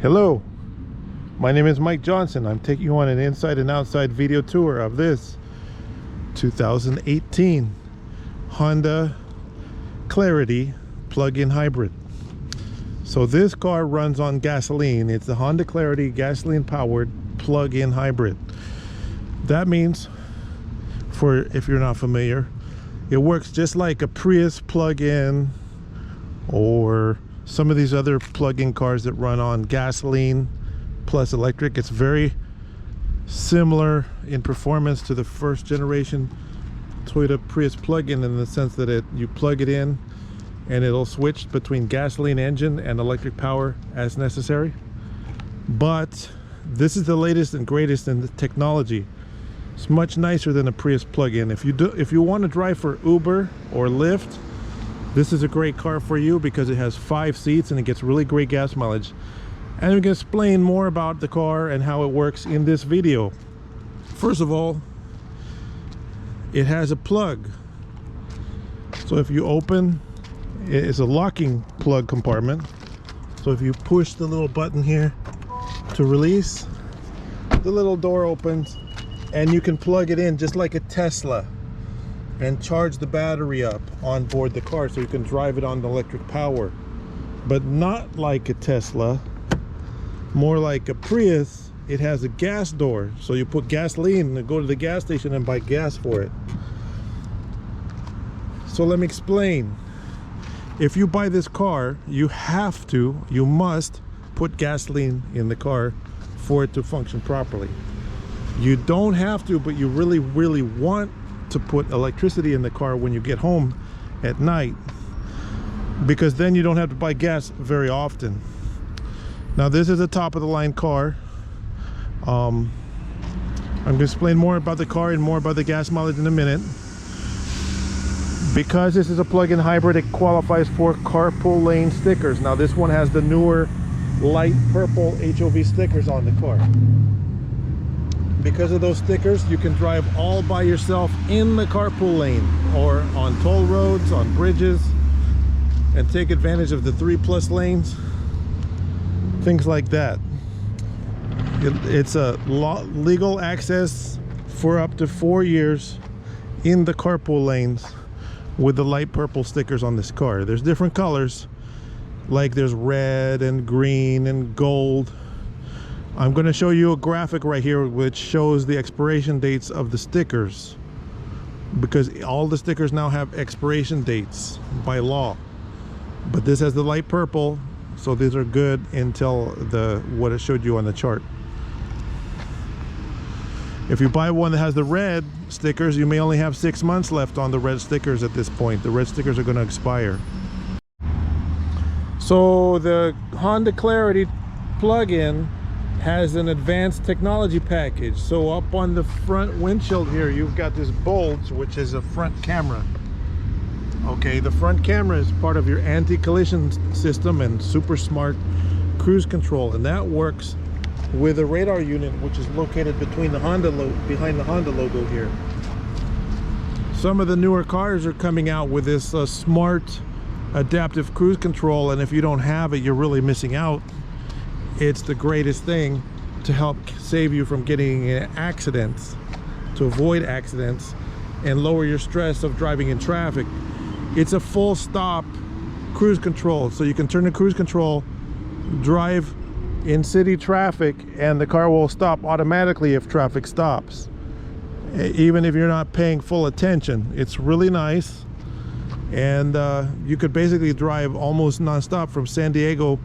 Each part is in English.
Hello, my name is Mike Johnson. I'm taking you on an inside and outside video tour of this 2018 Honda Clarity plug-in hybrid. So this car runs on gasoline. It's the Honda Clarity gasoline powered plug-in hybrid. That means, for if you're not familiar, it works just like a Prius plug-in or some of these other plug-in cars that run on gasoline plus electric. It's very similar in performance to the first generation Toyota Prius plug-in, in the sense that you plug it in and it'll switch between gasoline engine and electric power as necessary. But this is the latest and greatest in the technology. It's much nicer than a Prius plug-in. If you want to drive for Uber or Lyft, this is a great car for you because it has 5 seats and it gets really great gas mileage. And we can explain more about the car and how it works in this video. First of all, it has a plug. So if you open, it's a locking plug compartment. So if you push the little button here to release, the little door opens and you can plug it in just like a Tesla and charge the battery up on board the car, so you can drive it on the electric power. But not like a Tesla, more like a Prius. It has a gas door, so you put gasoline and go to the gas station and buy gas for it. So let me explain. If you buy this car, you must put gasoline in the car for it to function properly. You don't have to, but you really want to put electricity in the car when you get home at night, because then you don't have to buy gas very often. Now this is a top of the line car. I'm going to explain more about the car and more about the gas mileage in a minute. Because this is a plug-in hybrid, it qualifies for carpool lane stickers. Now this one has the newer light purple HOV stickers on the car. Because of those stickers, you can drive all by yourself in the carpool lane or on toll roads, on bridges, and take advantage of the 3+ lanes, things like that. It's a legal access for up to 4 years in the carpool lanes with the light purple stickers on this car. There's different colors, like there's red and green and gold. I'm going to show you a graphic right here which shows the expiration dates of the stickers, because all the stickers now have expiration dates by law. But this has the light purple, so these are good until what it showed you on the chart. If you buy one that has the red stickers, you may only have 6 months left on the red stickers at this point. The red stickers are going to expire. So the Honda Clarity plug-in has an advanced technology package. So up on the front windshield here, you've got this bulge, which is a front camera. Okay, the front camera is part of your anti-collision system and super smart cruise control, and that works with a radar unit which is located between the behind the Honda logo here. Some of the newer cars are coming out with this smart adaptive cruise control, and if you don't have it, you're really missing out. It's the greatest thing to help save you from getting in accidents, to avoid accidents and lower your stress of driving in traffic. It's a full stop cruise control, so you can turn the cruise control, drive in city traffic, and the car will stop automatically if traffic stops, even if you're not paying full attention. It's really nice, and you could basically drive almost non-stop from San Diego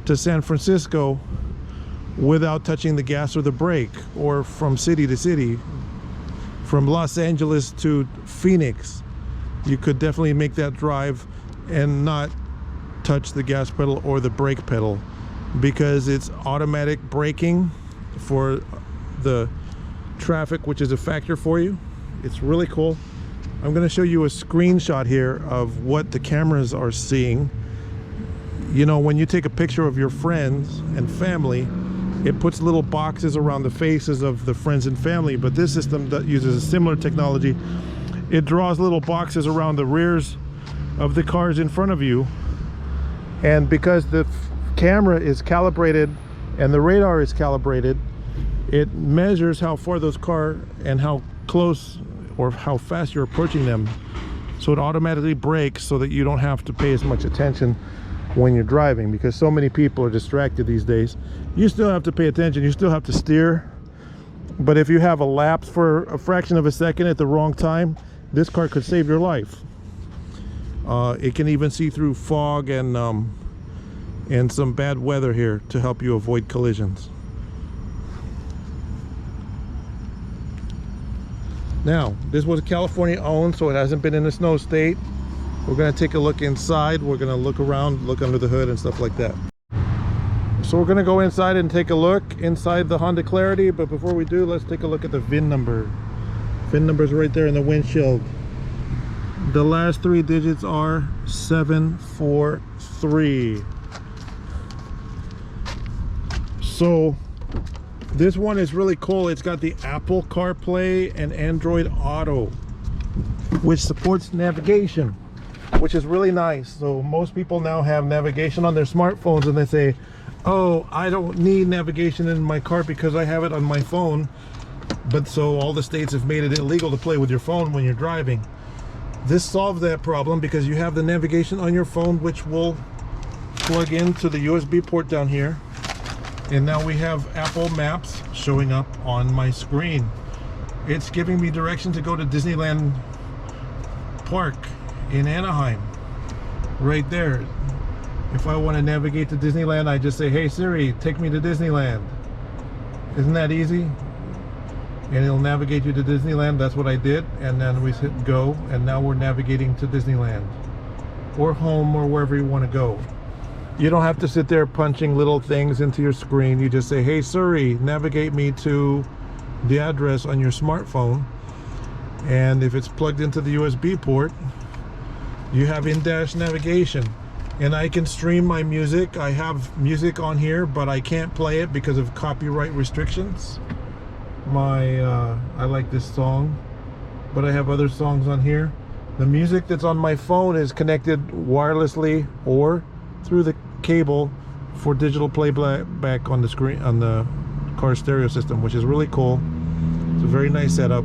to San Francisco without touching the gas or the brake, or from city to city, from Los Angeles to Phoenix. You could definitely make that drive and not touch the gas pedal or the brake pedal, because it's automatic braking for the traffic, which is a factor for you. It's really cool. I'm going to show you a screenshot here of what the cameras are seeing. You know, when you take a picture of your friends and family, it puts little boxes around the faces of the friends and family, but this system that uses a similar technology. It draws little boxes around the rears of the cars in front of you, and because the camera is calibrated and the radar is calibrated. It measures how far those car and how close or how fast you're approaching them, so it automatically brakes so that you don't have to pay as much attention when you're driving, because so many people are distracted these days. You still have to pay attention, you still have to steer, but if you have a lapse for a fraction of a second at the wrong time, this car could save your life. It can even see through fog and some bad weather here to help you avoid collisions. Now, this was California owned, so it hasn't been in a snow state. We're going to take a look inside. We're going to look around, look under the hood and stuff like that. So we're going to go inside and take a look inside the Honda Clarity, but before we do, let's take a look at the VIN number. VIN number is right there in the windshield. The last 3 digits are 743. So this one is really cool. It's got the Apple CarPlay and Android Auto, which supports navigation, which is really nice. So most people now have navigation on their smartphones, and they say, oh, I don't need navigation in my car because I have it on my phone. But so all the states have made it illegal to play with your phone when you're driving. This solves that problem because you have the navigation on your phone, which will plug into the USB port down here. And now we have Apple Maps showing up on my screen. It's giving me direction to go to Disneyland Park in Anaheim, right there. If I want to navigate to Disneyland, I just say, hey Siri, take me to Disneyland. Isn't that easy? And it'll navigate you to Disneyland. That's what I did, and then we hit go, and now we're navigating to Disneyland or home or wherever you want to go. You don't have to sit there punching little things into your screen. You just say, hey Siri, navigate me to the address on your smartphone, and if it's plugged into the USB port, you have in-dash navigation. And I can stream my music. I have music on here, but I can't play it because of copyright restrictions. I like this song, but I have other songs on here. The music that's on my phone is connected wirelessly or through the cable for digital playback on the screen, on the car stereo system, which is really cool. It's a very nice setup.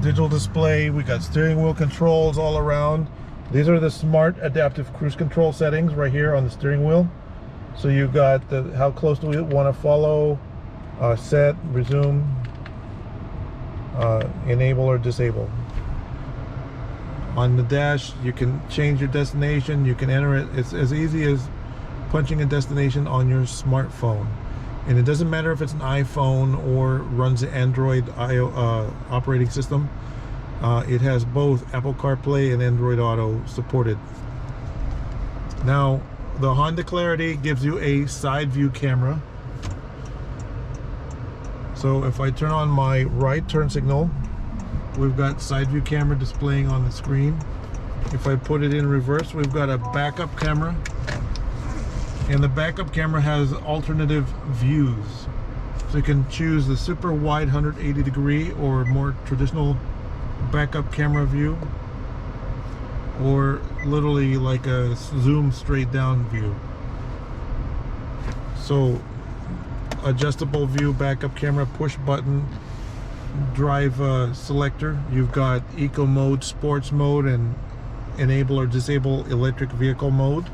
Digital display, we got steering wheel controls all around. These are the smart adaptive cruise control settings right here on the steering wheel. So you've got the how close do we want to follow, set, resume, enable or disable. On the dash, you can change your destination, you can enter it. It's as easy as punching a destination on your smartphone. And it doesn't matter if it's an iPhone or runs the Android operating system. It has both Apple CarPlay and Android Auto supported. Now, the Honda Clarity gives you a side view camera. So if I turn on my right turn signal, we've got side view camera displaying on the screen. If I put it in reverse, we've got a backup camera. And the backup camera has alternative views. So you can choose the super wide 180 degree or more traditional backup camera view, or literally like a zoom straight down view. So adjustable view, backup camera, push button, drive selector. You've got eco mode, sports mode, and enable or disable electric vehicle mode.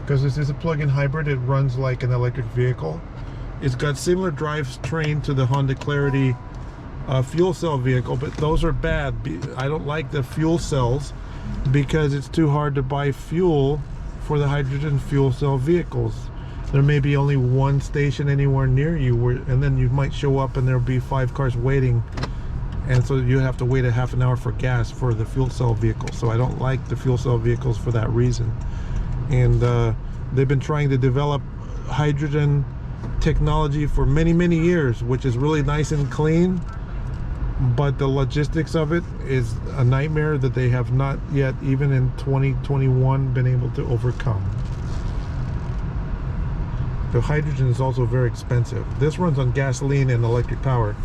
Because this is a plug-in hybrid, it runs like an electric vehicle. It's got similar drivetrain to the Honda Clarity fuel cell vehicle, but those are bad. I don't like the fuel cells because it's too hard to buy fuel for the hydrogen fuel cell vehicles. There may be only one station anywhere near you, and then you might show up and there'll be 5 cars waiting, and so you have to wait a half an hour for gas for the fuel cell vehicle. So I don't like the fuel cell vehicles for that reason. And they've been trying to develop hydrogen technology for many years, which is really nice and clean, but the logistics of it is a nightmare that they have not yet, even in 2021, been able to overcome. The hydrogen is also very expensive. This runs on gasoline and electric power,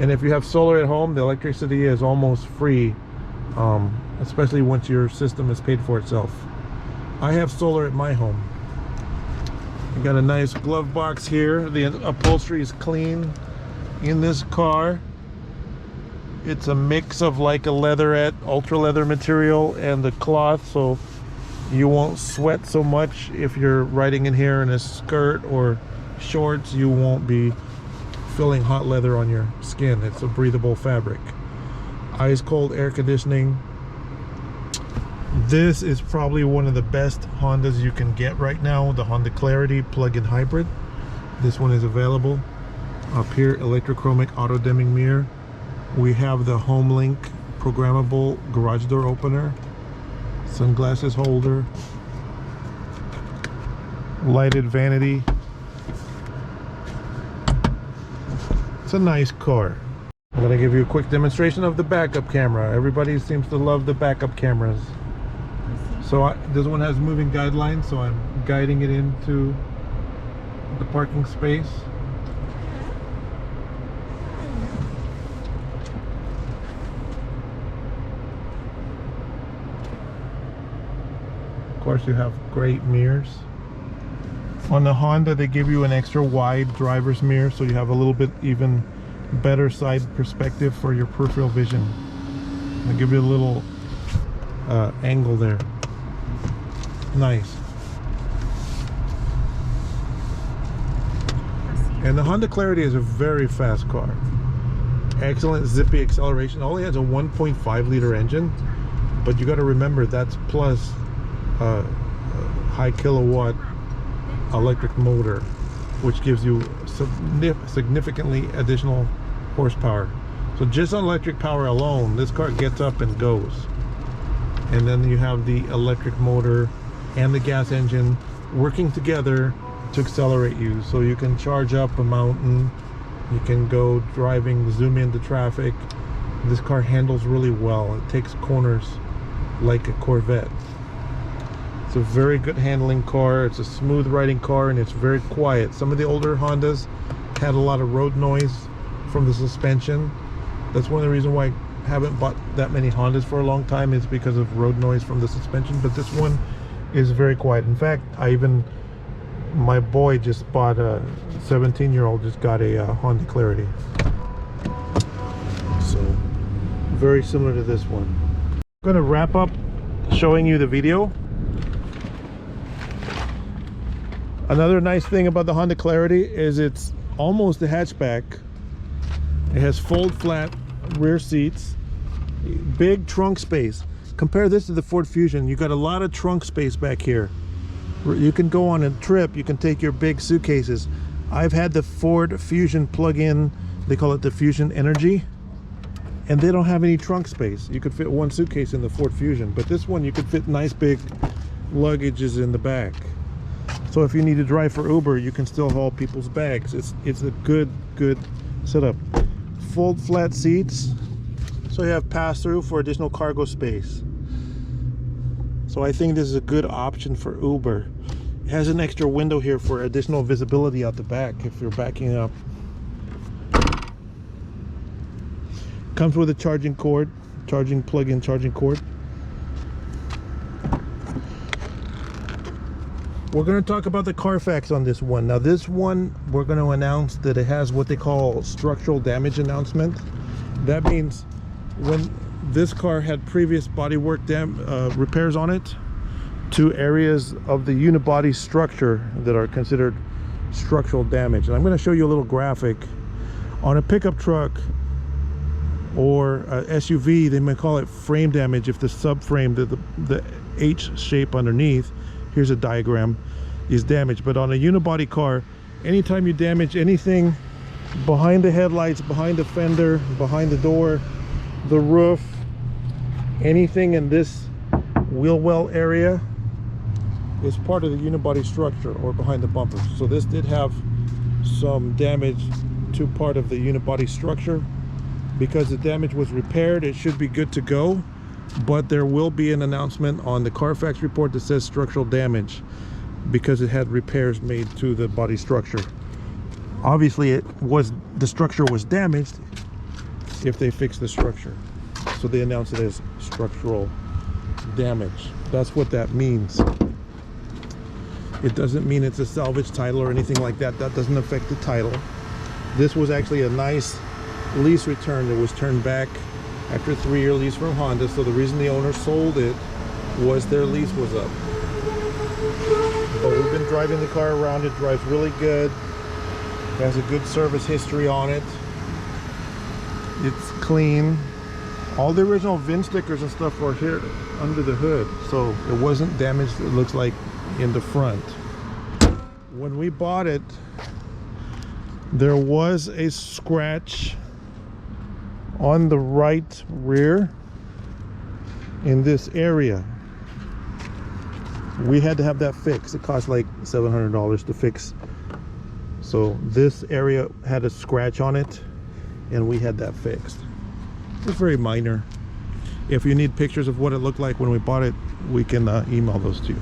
and if you have solar at home, the electricity is almost free, especially once your system is paid for itself. I have solar at my home, You got a nice glove box here. The upholstery is clean in this car. It's a mix of like a leatherette, ultra leather material and the cloth, so you won't sweat so much. If you're riding in here in a skirt or shorts, you won't be feeling hot leather on your skin. It's a breathable fabric. Ice cold air conditioning. This is probably one of the best Hondas you can get right now, the Honda Clarity plug-in hybrid. This one is available. Up here, electrochromic auto dimming mirror. We have the HomeLink programmable garage door opener, sunglasses holder, lighted vanity. It's a nice car. I'm going to give you a quick demonstration of the backup camera. Everybody seems to love the backup cameras. So this one has moving guidelines, so I'm guiding it into the parking space. Of course, you have great mirrors. On the Honda, they give you an extra wide driver's mirror, so you have a little bit even better side perspective for your peripheral vision. I'll give you a little angle there. Nice. And the Honda Clarity is a very fast car. Excellent zippy acceleration. Only has a 1.5 liter engine, but you got to remember that's plus high kilowatt electric motor, which gives you significantly additional horsepower. So just on electric power alone, this car gets up and goes. And then you have the electric motor and the gas engine working together to accelerate you, so you can charge up a mountain, you can go driving, zoom into traffic. This car handles really well. It takes corners like a Corvette. It's a very good handling car. It's a smooth riding car, and it's very quiet. Some of the older Hondas had a lot of road noise from the suspension. That's one of the reasons why I haven't bought that many Hondas for a long time, is because of road noise from the suspension. But this one is very quiet. In fact, my boy just bought a 17-year-old just got a Honda Clarity, so very similar to this one. I'm going to wrap up showing you the video. Another nice thing about the Honda Clarity is it's almost a hatchback. It has fold flat rear seats, big trunk space. Compare this to the Ford Fusion. You got a lot of trunk space back here. You can go on a trip, you can take your big suitcases. I've had the Ford Fusion plug-in, they call it the Fusion Energy, and they don't have any trunk space. You could fit one suitcase in the Ford Fusion, but this one you could fit nice big luggages in the back. So if you need to drive for Uber, you can still haul people's bags. It's a good setup. Fold flat seats, so you have pass-through for additional cargo space. So I think this is a good option for Uber. It has an extra window here for additional visibility out the back if you're backing up. Comes with a charging cord, plug-in charging cord. We're going to talk about the Carfax on this one. Now this one, we're going to announce that it has what they call structural damage announcement. That means when this car had previous bodywork repairs on it to areas of the unibody structure that are considered structural damage. And I'm going to show you a little graphic. On a pickup truck or a SUV, they may call it frame damage if the subframe, the H shape underneath, here's a diagram, is damaged. But on a unibody car, anytime you damage anything behind the headlights, behind the fender, behind the door, the roof, anything in this wheel well area is part of the unibody structure or behind the bumpers. So this did have some damage to part of the unibody structure. Because the damage was repaired, it should be good to go, but there will be an announcement on the Carfax report that says structural damage because it had repairs made to the body structure. Obviously the structure was damaged if they fixed the structure, so they announced it as structural damage. That's what that means. It doesn't mean it's a salvage title or anything like that. That doesn't affect the title. This was actually a nice lease return that was turned back after a 3-year lease from Honda. So the reason the owner sold it was their lease was up. But we've been driving the car around. It drives really good. It has a good service history on it. It's clean. All the original VIN stickers and stuff are here under the hood, so it wasn't damaged, it looks like, in the front. When we bought it, there was a scratch on the right rear in this area. We had to have that fixed. It cost like $700 to fix. So this area had a scratch on it and we had that fixed. It's very minor. If you need pictures of what it looked like when we bought it, we can email those to you.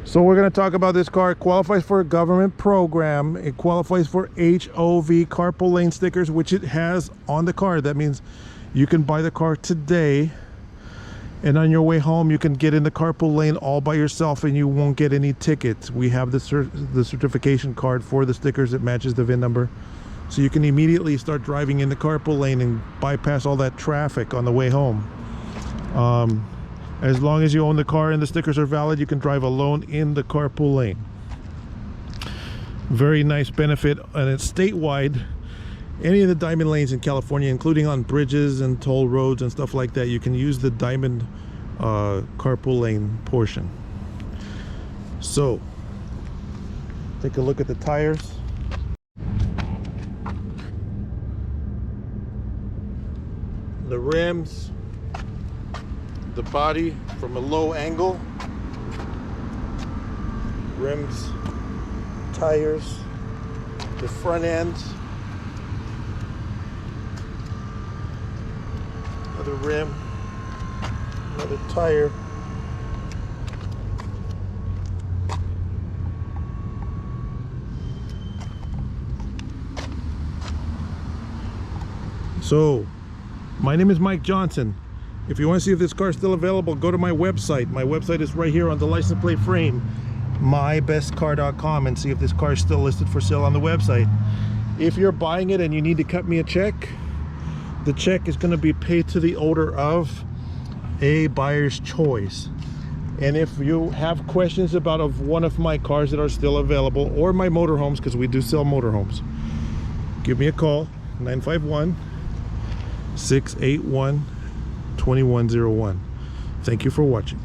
So we're going to talk about this car. It qualifies for a government program. It qualifies for HOV carpool lane stickers, which it has on the car. That means you can buy the car today, and on your way home you can get in the carpool lane all by yourself and you won't get any tickets. We have the certification card for the stickers that matches the VIN number. So you can immediately start driving in the carpool lane and bypass all that traffic on the way home. As long as you own the car and the stickers are valid, you can drive alone in the carpool lane. Very nice benefit, and it's statewide. Any of the diamond lanes in California, including on bridges and toll roads and stuff like that, you can use the diamond carpool lane portion. So take a look at the tires. The rims, the body from a low angle, rims, tires, the front end, another rim, another tire, so my name is Mike Johnson. If you want to see if this car is still available, go to my website. My website is right here on the license plate frame, mybestcar.com, and see if this car is still listed for sale on the website. If you're buying it and you need to cut me a check, the check is going to be paid to the owner of a buyer's choice. And if you have questions about one of my cars that are still available, or my motorhomes, because we do sell motorhomes, give me a call, 951-681-2101. Thank you for watching.